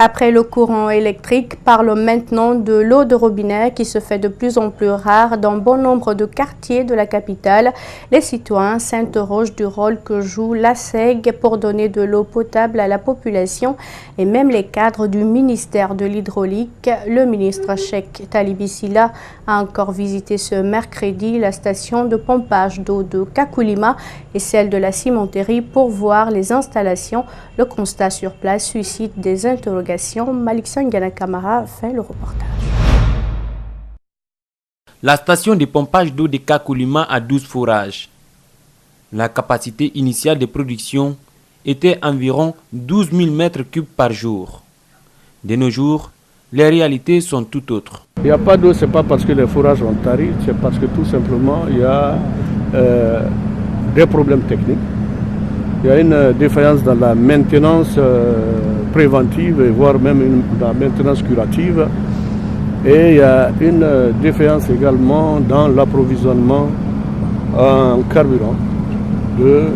Après le courant électrique, parlons maintenant de l'eau de robinet qui se fait de plus en plus rare dans bon nombre de quartiers de la capitale. Les citoyens s'interrogent du rôle que joue la SEG pour donner de l'eau potable à la population et même les cadres du ministère de l'Hydraulique. Le ministre Cheikh Talibé Sylla a encore visité ce mercredi la station de pompage d'eau de Kakoulima et celle de la cimenterie pour voir les installations. Le constat sur place suscite des interrogations. Malik Sangana Kamara fait le reportage. La station de pompage d'eau de Kakoulima a 12 forages. La capacité initiale de production était environ 12 000 mètres cubes par jour. De nos jours, les réalités sont tout autres. Il n'y a pas d'eau, ce n'est pas parce que les forages ont tari, c'est parce que tout simplement il y a des problèmes techniques. Il y a une défaillance dans la maintenance préventive, voire même la maintenance curative. Et il y a une défaillance également dans l'approvisionnement en carburant de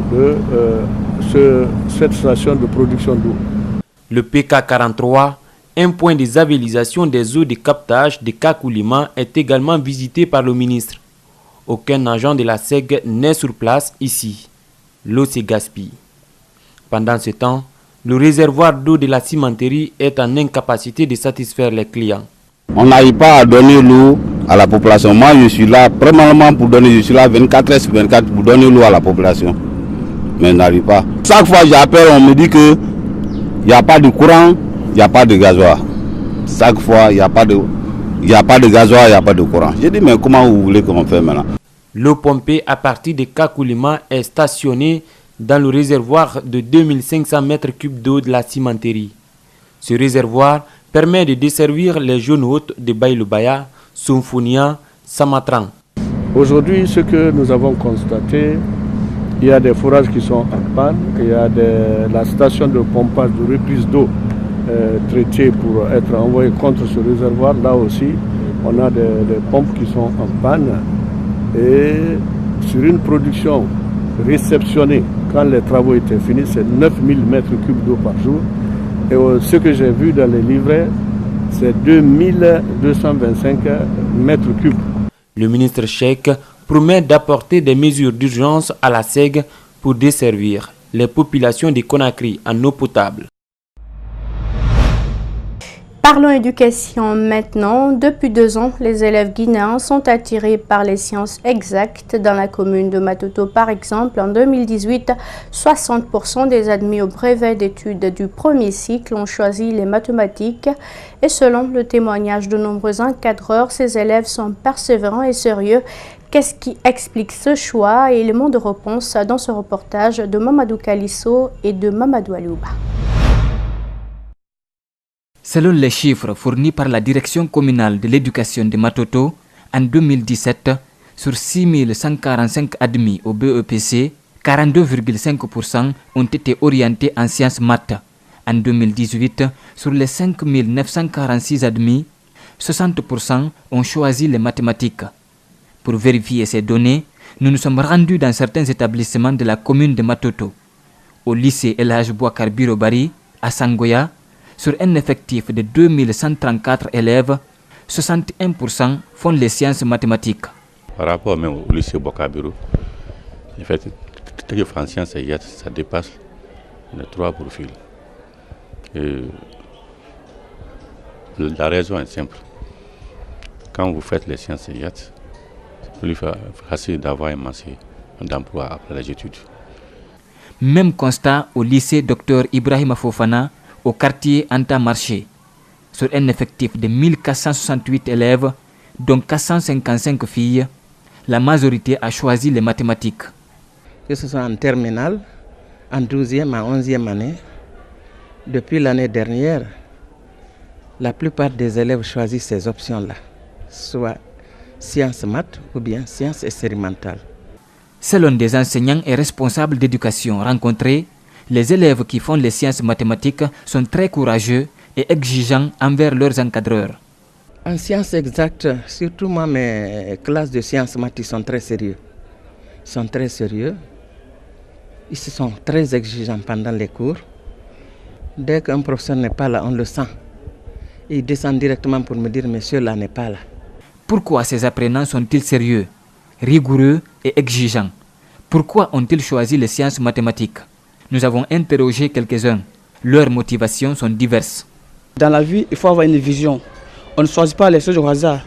cette station de production d'eau. Le PK43, un point de zavélisation des eaux de captage de Kakoulima, est également visité par le ministre. Aucun agent de la SEG n'est sur place ici. L'eau se gaspille. Pendant ce temps, le réservoir d'eau de la cimenterie est en incapacité de satisfaire les clients. On n'arrive pas à donner l'eau à la population. Moi, je suis là, premièrement pour donner, je suis là 24 heures sur 24 pour donner l'eau à la population. Mais on n'arrive pas. Chaque fois que j'appelle, on me dit qu'il n'y a pas de courant, il n'y a pas de gasoil. Chaque fois, il n'y a pas de gasoil, il n'y a pas de courant. J'ai dit, mais comment vous voulez qu'on fasse maintenant? L'eau pompée à partir de Kakoulima est stationnée dans le réservoir de 2500 mètres cubes d'eau de la cimenterie. Ce réservoir permet de desservir les zones hautes de Baïlobaya, Soumfounia, Samatran. Aujourd'hui, ce que nous avons constaté, il y a des forages qui sont en panne, il y a la station de pompage de reprise d'eau traitée pour être envoyée contre ce réservoir. Là aussi, on a des pompes qui sont en panne. Et sur une production réceptionnée, quand les travaux étaient finis, c'est 9000 mètres cubes d'eau par jour. Et ce que j'ai vu dans les livrets, c'est 2225 mètres cubes. Le ministre Cheikh promet d'apporter des mesures d'urgence à la SEG pour desservir les populations de Conakry en eau potable. Parlons éducation maintenant. Depuis 2 ans, les élèves guinéens sont attirés par les sciences exactes. Dans la commune de Matoto, par exemple, en 2018, 60% des admis au brevet d'études du premier cycle ont choisi les mathématiques. Et selon le témoignage de nombreux encadreurs, ces élèves sont persévérants et sérieux. Qu'est-ce qui explique ce choix? Éléments de réponse dans ce reportage de Mamadou Kalisso et de Mamadou Aliouba. Selon les chiffres fournis par la direction communale de l'éducation de Matoto, en 2017, sur 6145 admis au BEPC, 42,5% ont été orientés en sciences maths. En 2018, sur les 5946 admis, 60% ont choisi les mathématiques. Pour vérifier ces données, nous nous sommes rendus dans certains établissements de la commune de Matoto. Au lycée El Hadj Bouakar Birobari, à Sangoya, sur un effectif de 2134 élèves, 61% font les sciences mathématiques. Par rapport même au lycée Bokabiro, en fait, en sciences et ça dépasse les 3 profils. Et la raison est simple. Quand vous faites les sciences et c'est plus facile d'avoir un marché d'emploi après les études. Même constat au lycée Dr Ibrahima Fofana, au quartier Anta Marché. Sur un effectif de 1468 élèves, dont 455 filles, la majorité a choisi les mathématiques. Que ce soit en terminale, en 12e, en 11e année, depuis l'année dernière, la plupart des élèves choisissent ces options-là, soit sciences maths ou bien sciences expérimentales. Selon des enseignants et responsables d'éducation rencontrés, les élèves qui font les sciences mathématiques sont très courageux et exigeants envers leurs encadreurs. En sciences exactes, surtout moi, mes classes de sciences maths, ils sont très sérieux. Ils sont très sérieux. Ils sont très exigeants pendant les cours. Dès qu'un professeur n'est pas là, on le sent. Il descend directement pour me dire, monsieur là n'est pas là. Pourquoi ces apprenants sont-ils sérieux, rigoureux et exigeants? Pourquoi ont-ils choisi les sciences mathématiques? Nous avons interrogé quelques-uns. Leurs motivations sont diverses. Dans la vie, il faut avoir une vision. On ne choisit pas les choses au hasard.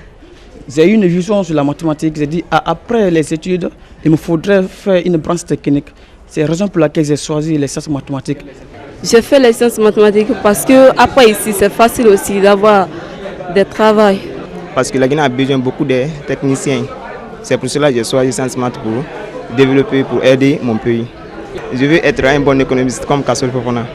J'ai eu une vision sur la mathématique. J'ai dit, après les études, il me faudrait faire une branche technique. C'est la raison pour laquelle j'ai choisi les sciences mathématiques. J'ai fait les sciences mathématiques parce que après ici, c'est facile aussi d'avoir des travail. Parce que la Guinée a besoin beaucoup de techniciens. C'est pour cela que j'ai choisi les sciences mathématiques pour développer, pour aider mon pays. Je veux être un bon économiste comme Kassori Fofana.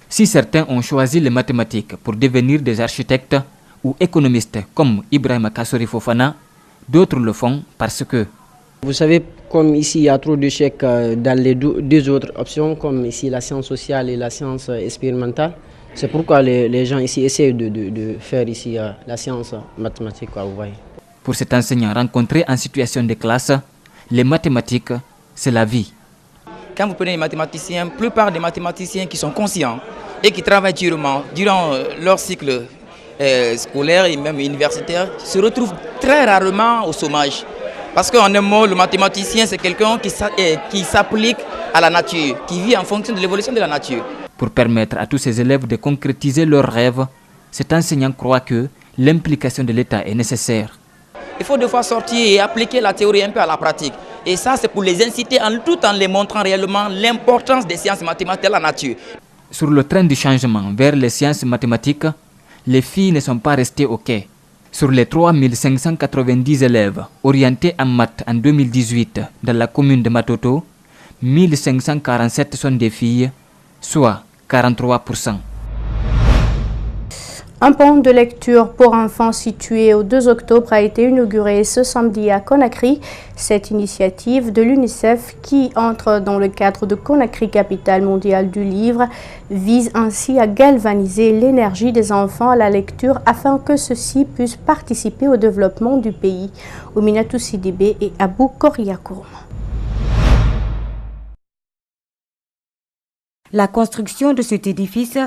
Si certains ont choisi les mathématiques pour devenir des architectes ou économistes comme Ibrahima Kassori Fofana, d'autres le font parce que... Vous savez, comme ici il y a trop d'échecs dans les deux autres options, comme ici la science sociale et la science expérimentale, c'est pourquoi les gens ici essayent de faire ici la science mathématique. Vous voyez. Pour cet enseignant rencontré en situation de classe, les mathématiques, c'est la vie. Quand vous prenez les mathématiciens, la plupart des mathématiciens qui sont conscients et qui travaillent durement durant leur cycle scolaire et même universitaire se retrouvent très rarement au chômage. Parce qu'en un mot, le mathématicien, c'est quelqu'un qui s'applique à la nature, qui vit en fonction de l'évolution de la nature. Pour permettre à tous ces élèves de concrétiser leurs rêves, cet enseignant croit que l'implication de l'État est nécessaire. Il faut des fois sortir et appliquer la théorie un peu à la pratique. Et ça, c'est pour les inciter tout en les montrant réellement l'importance des sciences mathématiques de la nature. Sur le train du changement vers les sciences mathématiques, les filles ne sont pas restées au quai. Sur les 3590 élèves orientés en maths en 2018 dans la commune de Matoto, 1547 sont des filles, soit 43%. Un pont de lecture pour enfants situé au 2 octobre a été inauguré ce samedi à Conakry. Cette initiative de l'UNICEF, qui entre dans le cadre de Conakry, capitale mondiale du livre, vise ainsi à galvaniser l'énergie des enfants à la lecture afin que ceux-ci puissent participer au développement du pays. Ouminatou Sidibé et Abou Koriakoum. La construction de cet édifice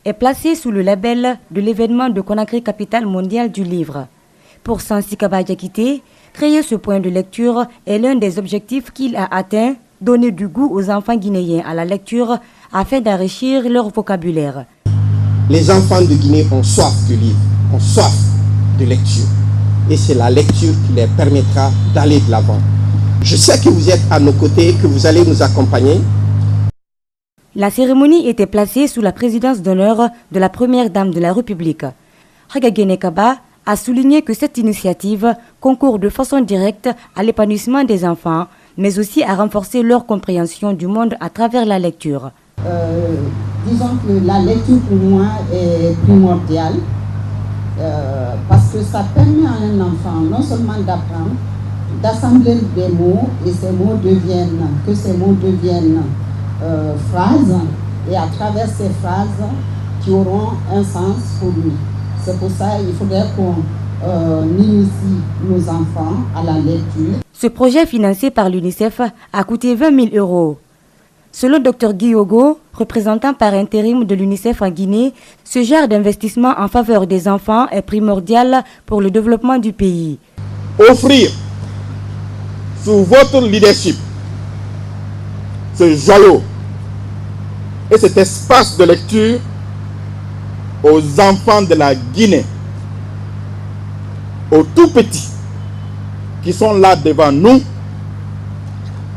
est placée sous le label de l'événement de Conakry, capitale mondiale du livre. Pour Sansi Kaba Diakité, créer ce point de lecture est l'un des objectifs qu'il a atteint, donner du goût aux enfants guinéens à la lecture afin d'enrichir leur vocabulaire. Les enfants de Guinée ont soif de livres, ont soif de lecture. Et c'est la lecture qui leur permettra d'aller de l'avant. Je sais que vous êtes à nos côtés, que vous allez nous accompagner. La cérémonie était placée sous la présidence d'honneur de la première dame de la République. Regagene Kaba a souligné que cette initiative concourt de façon directe à l'épanouissement des enfants, mais aussi à renforcer leur compréhension du monde à travers la lecture. Disons que la lecture pour moi est primordiale parce que ça permet à un enfant non seulement d'apprendre, d'assembler des mots et ces mots deviennent phrases, et à travers ces phrases qui auront un sens pour lui. C'est pour ça qu'il faudrait qu'on initie nos enfants à la lecture. Ce projet financé par l'UNICEF a coûté 20 000 €. Selon Dr Guyogo, représentant par intérim de l'UNICEF en Guinée, ce genre d'investissement en faveur des enfants est primordial pour le développement du pays. Offrir sous votre leadership ce joyau et cet espace de lecture aux enfants de la Guinée, aux tout petits qui sont là devant nous,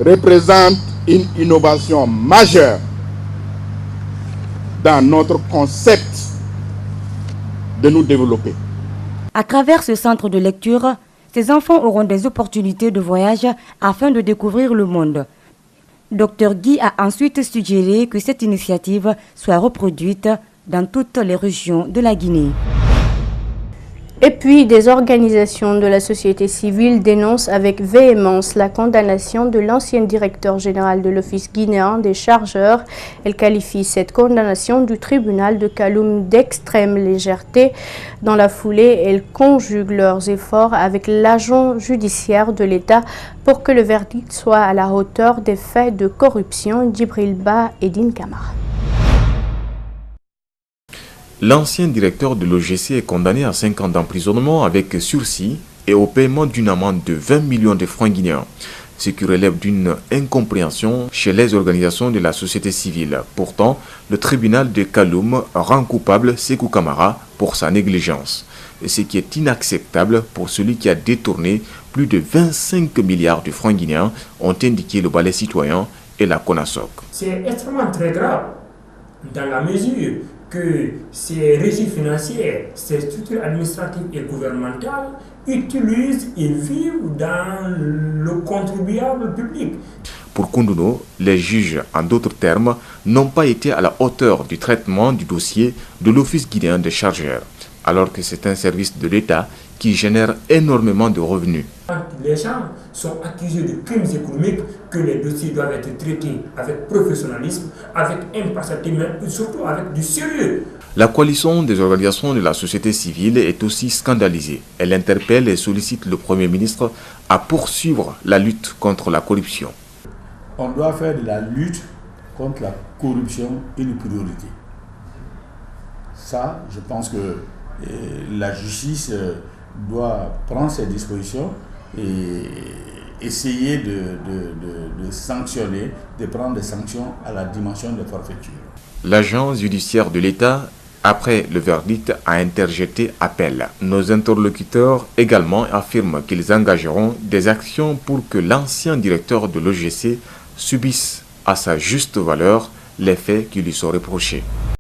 représente une innovation majeure dans notre concept de nous développer. À travers ce centre de lecture, ces enfants auront des opportunités de voyage afin de découvrir le monde. Dr Guy a ensuite suggéré que cette initiative soit reproduite dans toutes les régions de la Guinée. Et puis, des organisations de la société civile dénoncent avec véhémence la condamnation de l'ancien directeur général de l'Office guinéen des chargeurs. Elle qualifie cette condamnation du tribunal de Kaloum d'extrême légèreté. Dans la foulée, elles conjuguent leurs efforts avec l'agent judiciaire de l'État pour que le verdict soit à la hauteur des faits de corruption. Djibril Ba et Din Kamara. L'ancien directeur de l'OGC est condamné à 5 ans d'emprisonnement avec sursis et au paiement d'une amende de 20 millions de francs guinéens, ce qui relève d'une incompréhension chez les organisations de la société civile. Pourtant, le tribunal de Kaloum rend coupable Sékou Camara pour sa négligence, ce qui est inacceptable pour celui qui a détourné plus de 25 milliards de francs guinéens, ont indiqué le Balai citoyen et la CONASOC. C'est extrêmement très grave dans la mesure que ces régies financières, ces structures administratives et gouvernementales utilisent et vivent dans le contribuable public. Pour Koundouno, les juges, en d'autres termes, n'ont pas été à la hauteur du traitement du dossier de l'Office guinéen des chargeurs, alors que c'est un service de l'État qui génère énormément de revenus. Quand les gens sont accusés de crimes économiques, que les dossiers doivent être traités avec professionnalisme, avec impartialité, mais surtout avec du sérieux. La coalition des organisations de la société civile est aussi scandalisée. Elle interpelle et sollicite le Premier ministre à poursuivre la lutte contre la corruption. On doit faire de la lutte contre la corruption une priorité. Ça, je pense que la justice doit prendre ses dispositions et essayer de sanctionner, de prendre des sanctions à la dimension de forfaiture. L'agence judiciaire de l'État, après le verdict, a interjeté appel. Nos interlocuteurs également affirment qu'ils engageront des actions pour que l'ancien directeur de l'OGC subisse à sa juste valeur les faits qui lui sont reprochés.